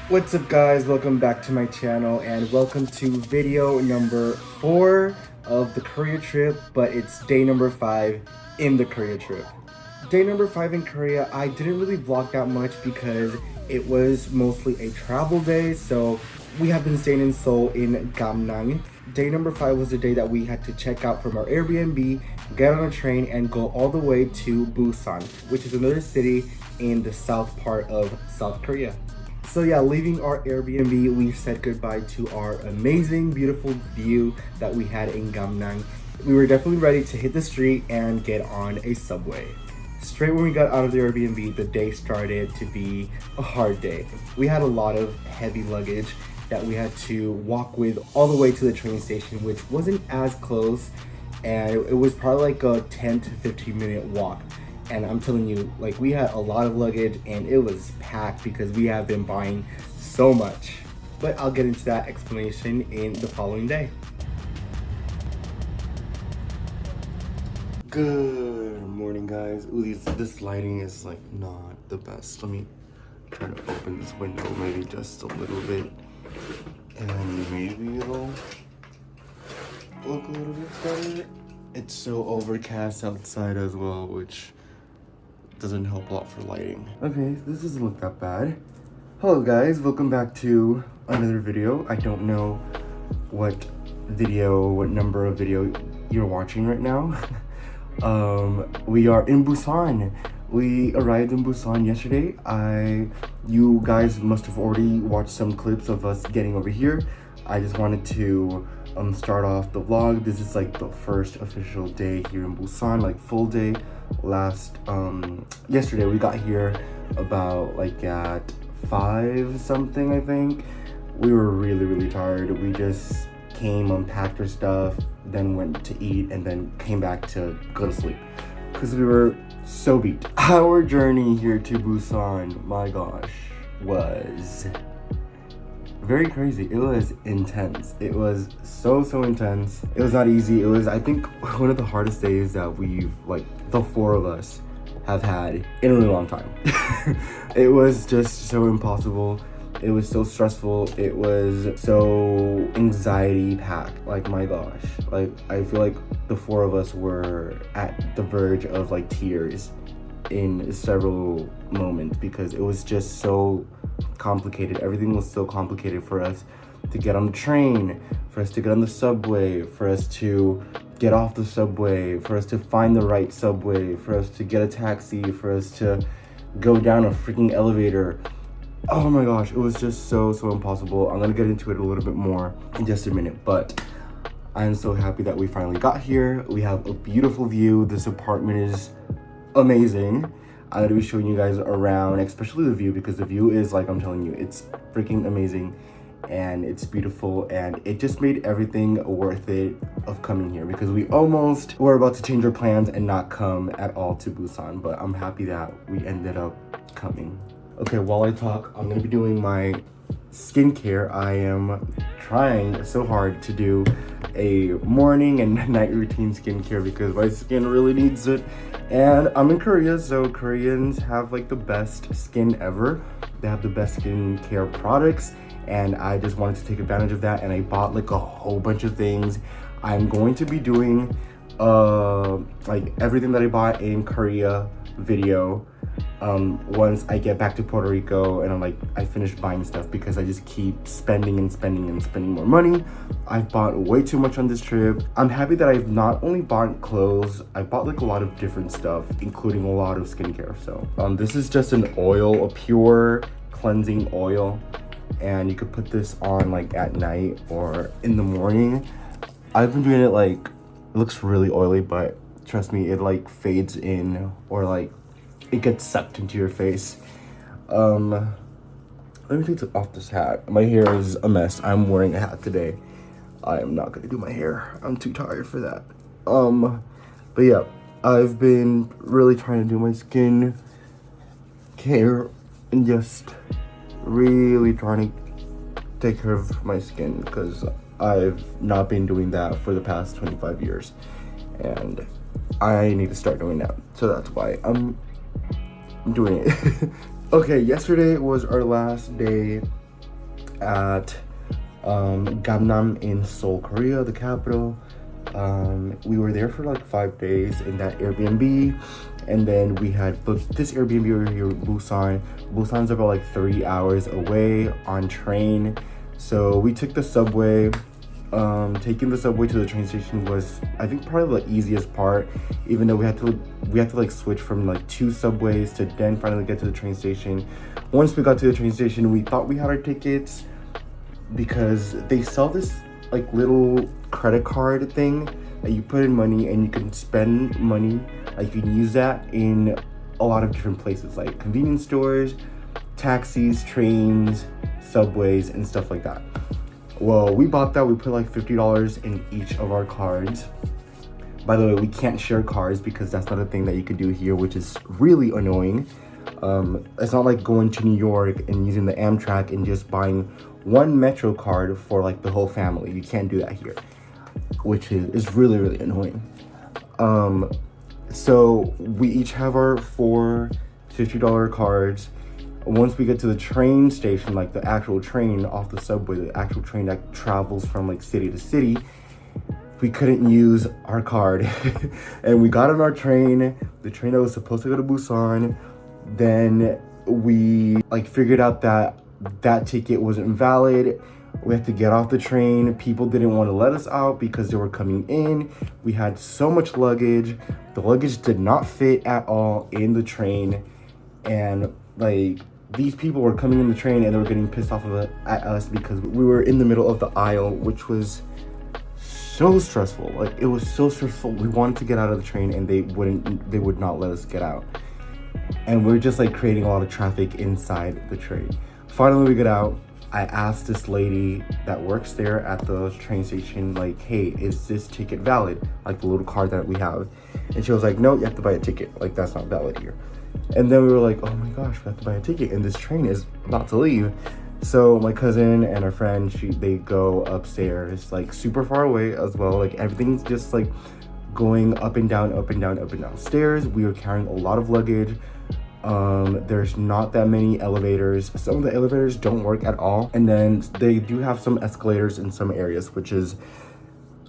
What's up guys, welcome back to my channel and welcome to video number 4 of the Korea trip, but it's day number 5 in the Korea trip. Day number 5 in Korea, I didn't really vlog that much because it was mostly a travel day, so we have been staying in Seoul in Gamcheon. Day number 5 was the day that we had to check out from our Airbnb, get on a train and go all the way to Busan, which is another city in the south part of South Korea. So yeah, leaving our Airbnb, we said goodbye to our amazing, beautiful view that we had in Gamcheon. We were definitely ready to hit the street and get on a subway. Straight when we got out of the Airbnb, the day started to be a hard day. We had a lot of heavy luggage that we had to walk with all the way to the train station, which wasn't as close, and it was probably like a 10 to 15 minute walk. And I'm telling you, like, we had a lot of luggage and it was packed because we have been buying so much. But I'll get into that explanation in the following day. Good morning, guys. Ooh, this lighting is like not the best. Let me try to open this window maybe just a little bit. And maybe it'll look a little bit better. It's so overcast outside as well, which doesn't help a lot for lighting. Okay, this doesn't look that bad. Hello guys, welcome back to another video. I don't know what number of video you're watching right now. We are in Busan. We arrived in Busan yesterday. You guys must have already watched some clips of us getting over here. I just wanted to start off the vlog. This is like the first official day here in Busan, like full day. Yesterday we got here about like at 5 something, I think. We were really tired. We just came, unpacked our stuff, then went to eat, and then came back to go to sleep because we were so beat. Our journey here to Busan, my gosh, was very crazy. It was intense. It was so intense. It was not easy. It was, I think, one of the hardest days that we've, like, the 4 of us have had in a really long time. It was just so impossible. It was so stressful. It was so anxiety packed. Like, my gosh. Like, I feel like the 4 of us were at the verge of like tears in several moments because it was just so complicated. Everything was so complicated for us to get on the train, for us to get on the subway, for us to get off the subway, for us to find the right subway, for us to get a taxi, for us to go down a freaking elevator. Oh my gosh, it was just so impossible. I'm gonna get into it a little bit more in just a minute, but I'm so happy that we finally got here. We have a beautiful view. This apartment is amazing. I'm gonna be showing you guys around, especially the view, because the view is, like, I'm telling you, it's freaking amazing and it's beautiful, and it just made everything worth it of coming here because we almost were about to change our plans and not come at all to Busan, but I'm happy that we ended up coming. Okay, while I talk, I'm gonna be doing my skincare. I am trying so hard to do a morning and night routine skincare because my skin really needs it. And I'm in Korea, so Koreans have like the best skin ever. They have the best skincare products, and I just wanted to take advantage of that, and I bought like a whole bunch of things. I'm going to be doing like everything that I bought in Korea video once I get back to Puerto Rico and I finish buying stuff, because I just keep spending and spending more money. I've bought way too much on this trip. I'm happy that I've not only bought clothes, I bought like a lot of different stuff, including a lot of skincare. So this is just an oil, a pure cleansing oil, and you could put this on like at night or in the morning. I've been doing it, like, it looks really oily, but trust me, it like fades in, or like it gets sucked into your face. Let me take off this hat. My hair is a mess. I'm wearing a hat today. I am not gonna do my hair. I'm too tired for that. But yeah, I've been really trying to do my skin care and just really trying to take care of my skin because I've not been doing that for the past 25 years and I need to start doing that. So that's why I'm doing it. Okay, yesterday was our last day at Gamcheon in Seoul, Korea, the capital. We were there for like 5 days in that Airbnb, and then we had booked this Airbnb over here in Busan. Busan's about like 3 hours away on train, so we took the subway. Taking the subway to the train station was, I think, probably the easiest part, even though we had to like switch from like 2 subways to then finally get to the train station. Once we got to the train station, we thought we had our tickets because they sell this like little credit card thing that you put in money and you can spend money. Like you can use that in a lot of different places, like convenience stores, taxis, trains, subways, and stuff like that. Well, we bought that. We put like $50 in each of our cards. By the way, we can't share cards because that's not a thing that you can do here, which is really annoying. It's not like going to New York and using the Amtrak and just buying one Metro card for like the whole family. You can't do that here, which is really, really annoying. So we each have our 4 $50 cards. Once we get to the train station, like the actual train off the subway, the actual train that travels from like city to city, we couldn't use our card. And we got on our train, the train that was supposed to go to Busan. Then we like figured out that that ticket wasn't valid. We had to get off the train. People didn't want to let us out because they were coming in. We had so much luggage. The luggage did not fit at all in the train. And like these people were coming in the train and they were getting pissed off at us because we were in the middle of the aisle, which was so stressful. Like it was so stressful. We wanted to get out of the train and they would not let us get out. And we're just like creating a lot of traffic inside the train. Finally, we get out. I asked this lady that works there at the train station, like, hey, is this ticket valid? Like the little card that we have. And she was like, no, you have to buy a ticket. Like that's not valid here. And then we were like, oh my gosh, we have to buy a ticket and this train is about to leave. So my cousin and her friend, they go upstairs, like super far away as well. Like everything's just like going up and down, up and down, up and down stairs. We were carrying a lot of luggage. There's not that many elevators. Some of the elevators don't work at all. And then they do have some escalators in some areas, which is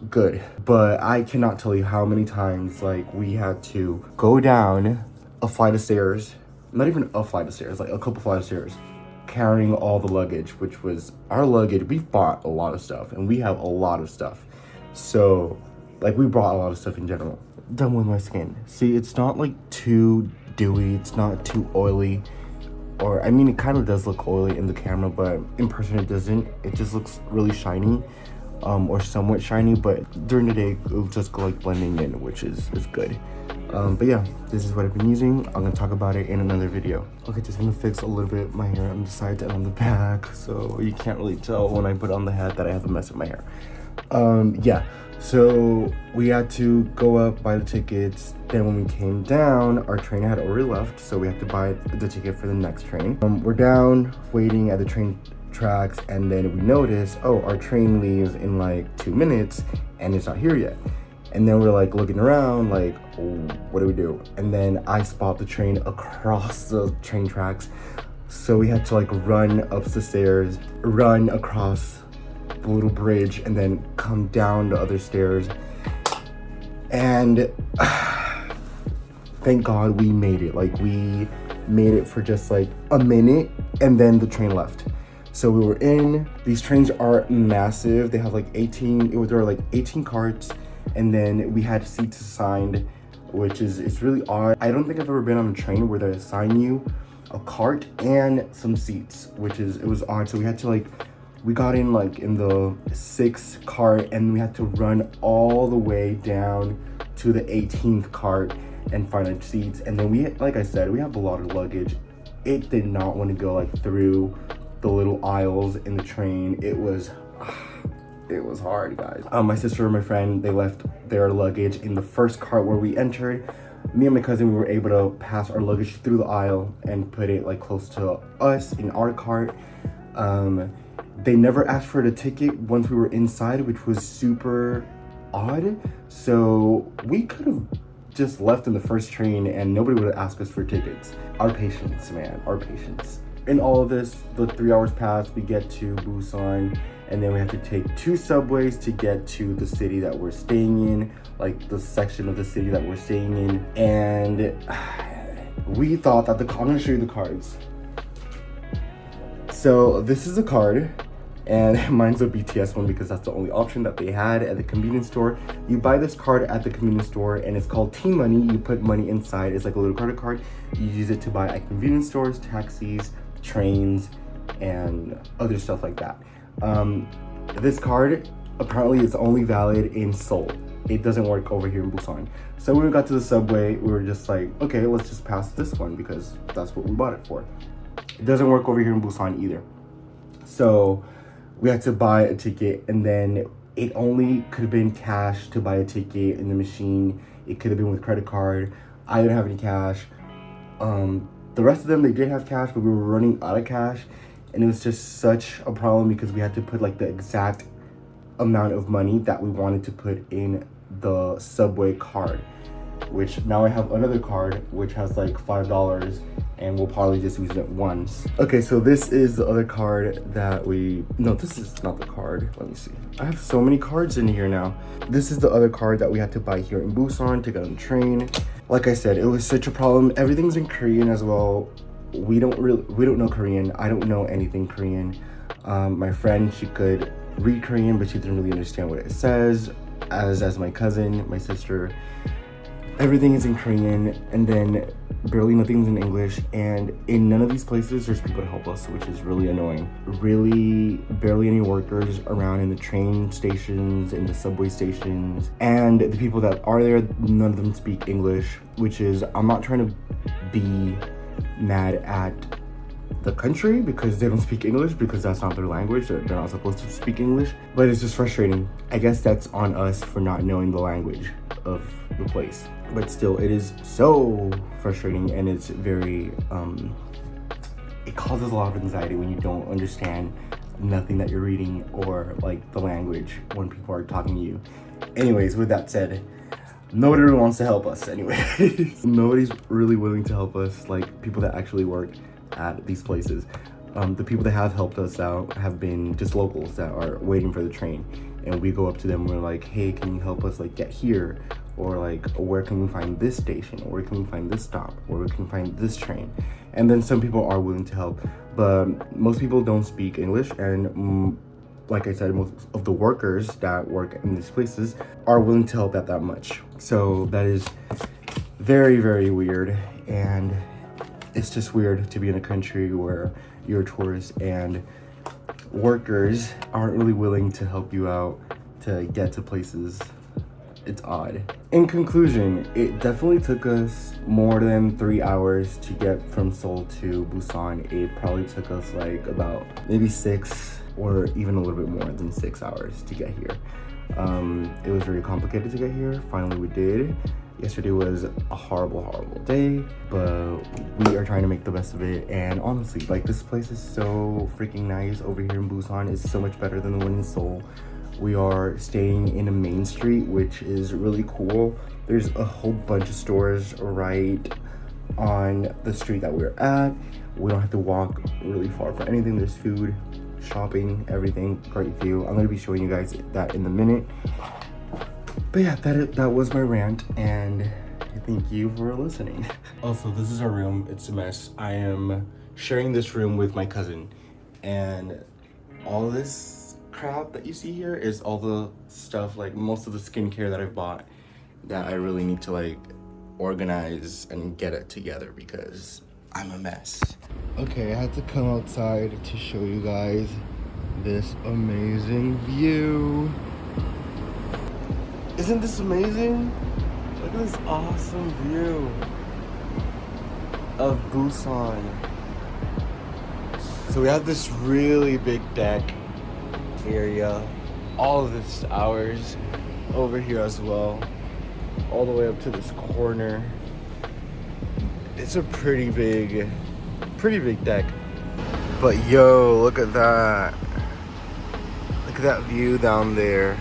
good. But I cannot tell you how many times like we had to go down a flight of stairs, not even a flight of stairs, like a couple flight of stairs, carrying all the luggage, which was our luggage. We've bought a lot of stuff and we have a lot of stuff. So like we brought a lot of stuff in general. Done with my skin. See, it's not like too dewy, it's not too oily, or I mean it kind of does look oily in the camera, but in person it doesn't. It just looks really shiny, or somewhat shiny, but during the day it'll just go like blending in, which is good. But yeah, this is what I've been using. I'm gonna talk about it in another video. Okay, just gonna fix a little bit my hair on the sides and on the back, so you can't really tell when I put on the hat that I have a mess in my hair. Yeah, so we had to go up, buy the tickets. Then when we came down, our train had already left, so we had to buy the ticket for the next train. We're down waiting at the train tracks, and then we notice, oh, our train leaves in like 2 minutes and it's not here yet. And then we're like looking around like, oh, what do we do? And then I spot the train across the train tracks, so we had to like run up the stairs, run across the little bridge, and then come down the other stairs. And thank God we made it. Like we made it for just like a minute, and then the train left. So we were in. These trains are massive. They have like 18. There were like 18 carts, and then we had seats assigned, which is, it's really odd. I don't think I've ever been on a train where they assign you a cart and some seats, it was odd. So we had to like, we got in like in the 6th cart, and we had to run all the way down to the 18th cart and find our seats. And then we, like I said, we have a lot of luggage. It did not want to go like through the little aisles in the train. It was it was hard, guys. My sister and my friend, they left their luggage in the first cart where we entered. Me and my cousin, we were able to pass our luggage through the aisle and put it like close to us in our cart. They never asked for the ticket once we were inside, which was super odd. So we could have just left in the first train and nobody would have asked us for tickets. Our patience, man, our patience. In all of this, the 3 hours passed, we get to Busan, and then we have to take 2 subways to get to the city that we're staying in, like the section of the city that we're staying in. And we thought that I'm gonna show you the cards. So this is a card, and mine's a BTS one because that's the only option that they had at the convenience store. You buy this card at the convenience store and it's called T-Money. You put money inside, it's like a little credit card. You use it to buy at convenience stores, taxis, trains, and other stuff like that. This card apparently is only valid in Seoul. It doesn't work over here in Busan. So when we got to the subway, we were just like, okay, let's just pass this one because that's what we bought it for. It doesn't work over here in Busan either. So we had to buy a ticket, and then it only could have been cash to buy a ticket in the machine. It could have been with credit card. I didn't have any cash. The rest of them, they did have cash, but we were running out of cash. And it was just such a problem because we had to put like the exact amount of money that we wanted to put in the subway card, which now I have another card which has like $5 and we'll probably just use it once. Okay, so this is the other card that no, this is not the card. Let me see. I have so many cards in here now. This is the other card that we had to buy here in Busan to get on the train. Like I said, it was such a problem. Everything's in Korean as well. We don't know Korean. I don't know anything Korean. My friend, she could read Korean, but she didn't really understand what it says. As my cousin, my sister, everything is in Korean, and then barely nothing's in English. And in none of these places, there's people to help us, which is really annoying. Really, barely any workers around in the train stations, in the subway stations, and the people that are there, none of them speak English, which is, I'm not trying to be mad at the country because they don't speak English, because that's not their language. They're not supposed to speak English, but it's just frustrating. I guess that's on us for not knowing the language of the place, but still, it is so frustrating, and it's very it causes a lot of anxiety when you don't understand nothing that you're reading or like the language when people are talking to you. Anyways, with that said, nobody really wants to help us anyways. Nobody's really willing to help us, like people that actually work at these places. The people that have helped us out have been just locals that are waiting for the train, and we go up to them and we're like, hey, can you help us like get here, or like where can we find this station, or where can we find this stop, or where can we find this train? And then some people are willing to help, but most people don't speak English, and like I said, most of the workers that work in these places are willing to help at that much. So that is very, very weird, and it's just weird to be in a country where you're a tourist and workers aren't really willing to help you out to get to places. It's odd. In conclusion, it definitely took us more than 3 hours to get from Seoul to Busan. It probably took us like about maybe 6 or even a little bit more than 6 hours to get here. It was very complicated to get here. Finally, we did. Yesterday was a horrible, horrible day, but we are trying to make the best of it. And honestly, like, this place is so freaking nice over here in Busan. It's so much better than the one in Seoul. We are staying in a main street, which is really cool. There's a whole bunch of stores right on the street that we're at. We don't have to walk really far for anything. There's food, shopping, everything. Great view. I'm gonna be showing you guys that in a minute. But yeah, that was my rant, and thank you for listening. Also, this is our room. It's a mess. I am sharing this room with my cousin, and all this crap that you see here is all the stuff, like most of the skincare that I've bought that I really need to like organize and get it together because I'm a mess. Okay, I had to come outside to show you guys this amazing view. Isn't this amazing? Look at this awesome view of Busan. So we have this really big deck area all of this ours over here as well, all the way up to this corner. It's a pretty big deck. But yo, look at that. Look at that view down there.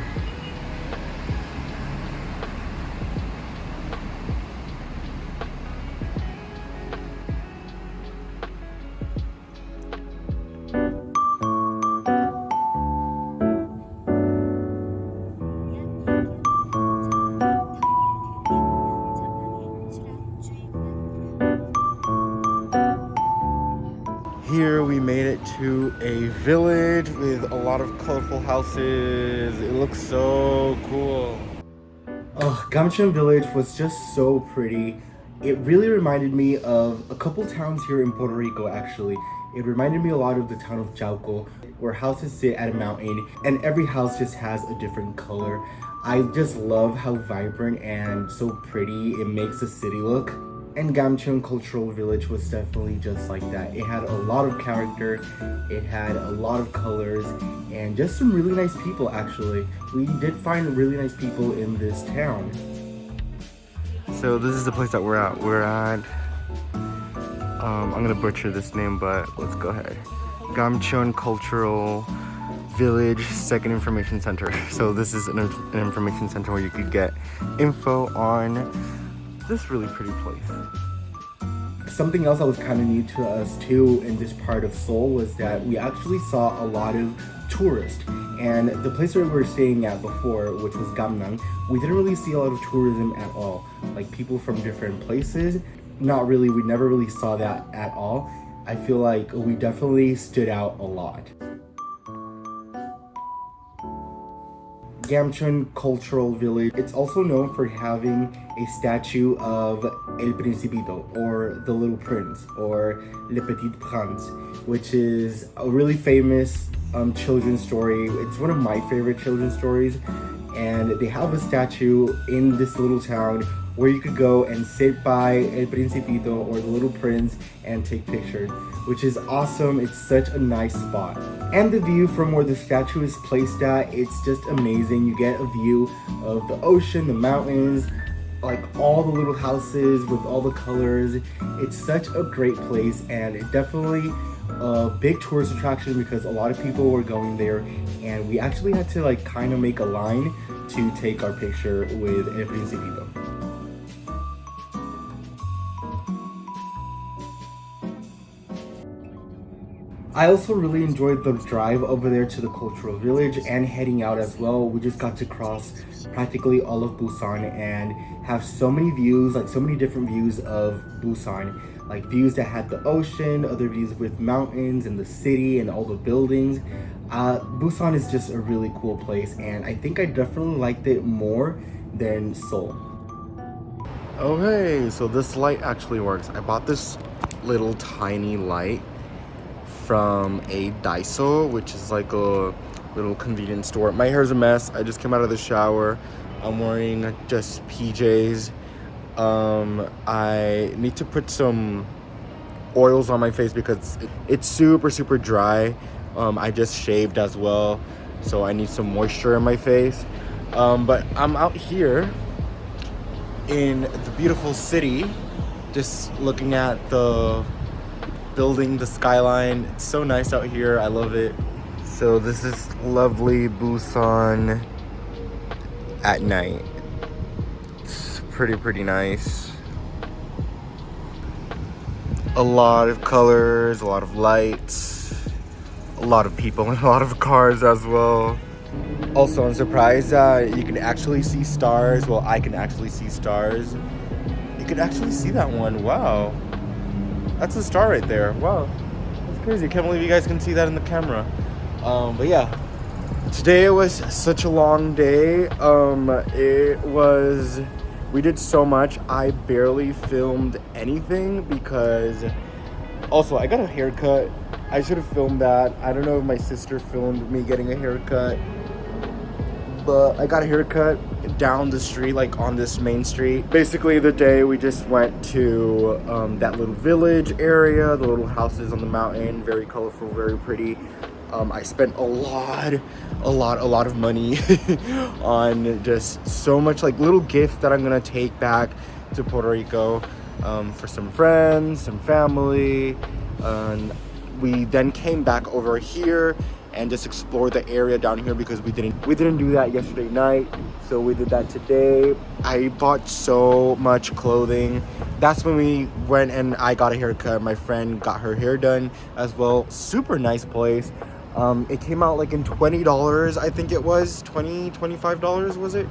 Here we made it to a village with a lot of colorful houses. It looks so cool. Oh, Gamcheon village was just so pretty. It really reminded me of a couple towns here in Puerto Rico actually. It reminded me a lot of the town of Chauco, where houses sit at a mountain and every house just has a different color. I just love how vibrant and so pretty it makes the city look. And Gamcheon Cultural Village was definitely just like that. It had a lot of character, it had a lot of colors, and just some really nice people actually. We did find really nice people in this town. So this is the place that we're at. We're at, I'm gonna butcher this name, but let's go ahead. Gamcheon Cultural Village Second Information Center. So this is an information center where you could get info on this really pretty place. Something else that was kind of new to us too in this part of Seoul was that we actually saw a lot of tourists. And the place where we were staying at before, which was Gamnang, we didn't really see a lot of tourism at all. Like people from different places, not really, we never really saw that at all. I feel like we definitely stood out a lot. Gamcheon Cultural Village. It's also known for having a statue of El Principito, or the Little Prince, or Le Petit Prince, which is a really famous children's story. It's one of my favorite children's stories, and they have a statue in this little town where you could go and sit by El Principito or the Little Prince and take pictures, which is awesome. It's such a nice spot. And the view from where the statue is placed at, it's just amazing. You get a view of the ocean, the mountains, like all the little houses with all the colors. It's such a great place, and it definitely a big tourist attraction because a lot of people were going there, and we actually had to like kind of make a line to take our picture with El Principito. I also really enjoyed the drive over there to the cultural village and heading out as well. We just got to cross practically all of Busan and have so many views, like so many different views of Busan. Like views that had the ocean, other views with mountains and the city and all the buildings. Busan is just a really cool place, and I think I definitely liked it more than Seoul. Okay, so this light actually works. I bought this little tiny light from a Daiso, which is like a little convenience store. My hair's a mess. I just came out of the shower. I'm wearing just PJs. I need to put some oils on my face because it's super dry. I just shaved as well, so I need some moisture in my face. But I'm out here in the beautiful city, just looking at the building, the skyline. It's so nice out here. I love it. So this is lovely Busan at night. It's pretty nice. A lot of colors, a lot of lights, a lot of people, and a lot of cars as well. Also, I'm surprised that you can actually see stars. Well, I can actually see stars. You can actually see that one. Wow. That's a star right there. Wow. That's crazy. I can't believe you guys can see that in the camera. But yeah. Today was such a long day. We did so much. I barely filmed anything because also I got a haircut. I should have filmed that. I don't know if my sister filmed me getting a haircut, but I got a haircut down the street, like on this main street. Basically the day we just went to that little village area, the little houses on the mountain, very colorful, very pretty. I spent a lot of money on just so much like little gift that I'm gonna take back to Puerto Rico for some friends, some family, and we then came back over here and just explored the area down here because we didn't do that yesterday night, so we did that today. I bought so much clothing. That's when we went and I got a haircut. My friend got her hair done as well. Super nice place. It came out like in $20, I think it was $25 was it?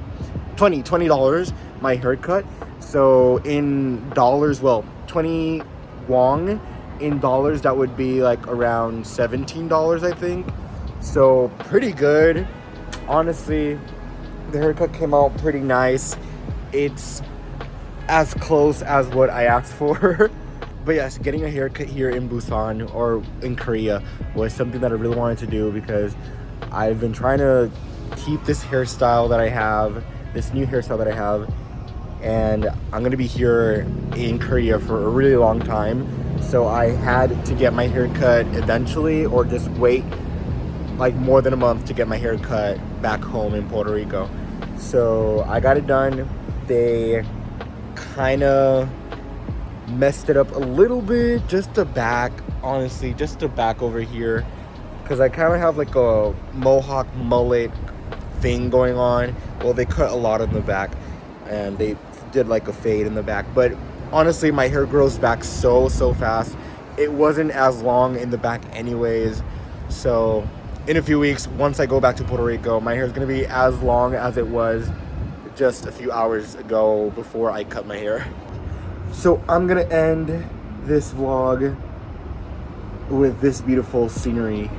$20 my haircut. So in dollars, well, 20 won in dollars, that would be like around $17, I think. So pretty good. Honestly, the haircut came out pretty nice. It's as close as what I asked for. But yes, getting a haircut here in Busan or in Korea was something that I really wanted to do because I've been trying to keep this hairstyle that I have, this new hairstyle that I have, and I'm gonna be here in Korea for a really long time. So I had to get my hair cut eventually or just wait like more than a month to get my hair cut back home in Puerto Rico. So I got it done. They kind of messed it up a little bit, just the back, honestly, just the back over here, because I kind of have like a mohawk mullet thing going on. Well, they cut a lot in the back and they did like a fade in the back, but honestly my hair grows back so fast. It wasn't as long in the back anyways, so in a few weeks, once I go back to Puerto Rico, my hair is going to be as long as it was just a few hours ago before I cut my hair. So I'm going to end this vlog with this beautiful scenery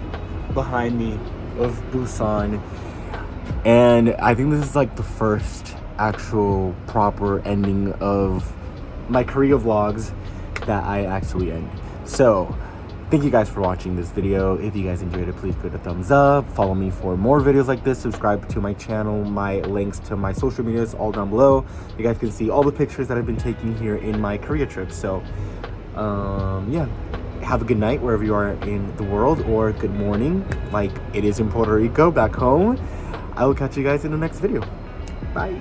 behind me of Busan. And I think this is like the first actual proper ending of my Korea vlogs that I actually end. So thank you guys for watching this video. If you guys enjoyed it, please give it a thumbs up. Follow me for more videos like this. Subscribe to my channel. My links to my social medias all down below. You guys can see all the pictures that I've been taking here in my Korea trip. So yeah, have a good night wherever you are in the world, or good morning like it is in Puerto Rico back home. I will catch you guys in the next video. Bye.